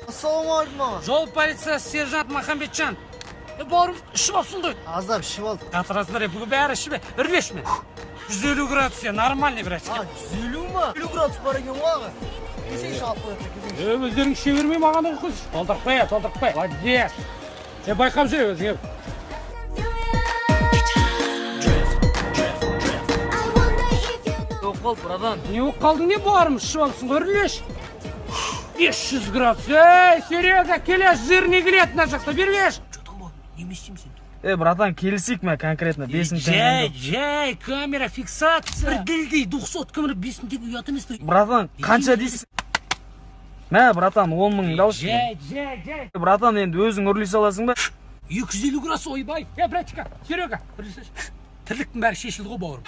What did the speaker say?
Assalomu alaykum. Жол полициясы сержант Махамбетжан. Бауырым ішіп алсың ғой. Аздап ішіп алдым. Қатырасыңдар, бүгін бәрі ішіп, үрлешме. 150 градус, нормальный врач. 150 ма? 50 градус бар екен ғой аға. Несең шалып қоясың. Өздерің іше бермей маған оқыз. Толтырықпай. Молодец. Байқап жүр өзіңе. Жоқ қол, братан. Не болып қалдың, не барым ішіп алсың, үрлеш. 500 градус. Серега, келеш, жир не келет мына жақта, бермеш. Не істеймін сен? Братан, келісейік ме конкретно? Жай, камера, фиксация. Бір ділдей 900 көмірі 5-тегі ұят емес пе? Братан, қанша дейсің? Мә, братан, 10 мың даушы. Жай. Братан, енді өзің үрлей саласың ба? 250 градус ойбай. Братика, Серега, тірліктің бәрі шешілді ғой бауырым.